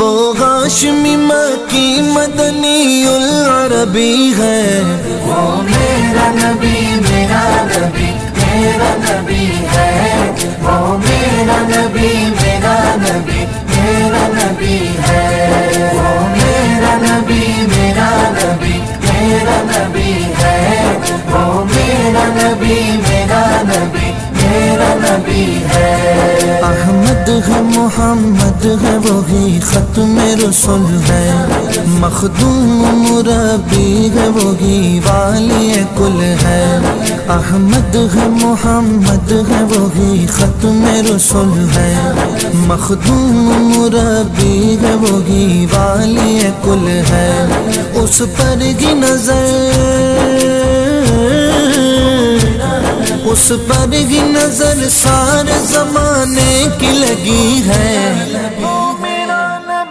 وہ ہاشمی مکی مدنی العربی ہے، وہ میرا نبی میرا نبی میرا نبی ہے، وہ میرا نبی میرا نبی میرا نبی ہے، وہ میرا نبی میرا نبی میرا نبی ہے، وہ میرا نبی میرا نبی میرا نبی ہے۔ احمد ہے محمد ہے وہی ختم رسول ہے، مخدوم مربی ہے وہی والی کل ہے، احمد ہے محمد ہے وہی ختم رسول ہے، مخدوم مربی ہے وہی والی کل ہے، اس پر ہی اس پر ہی نظر سارے زمانے کی لگی ہے۔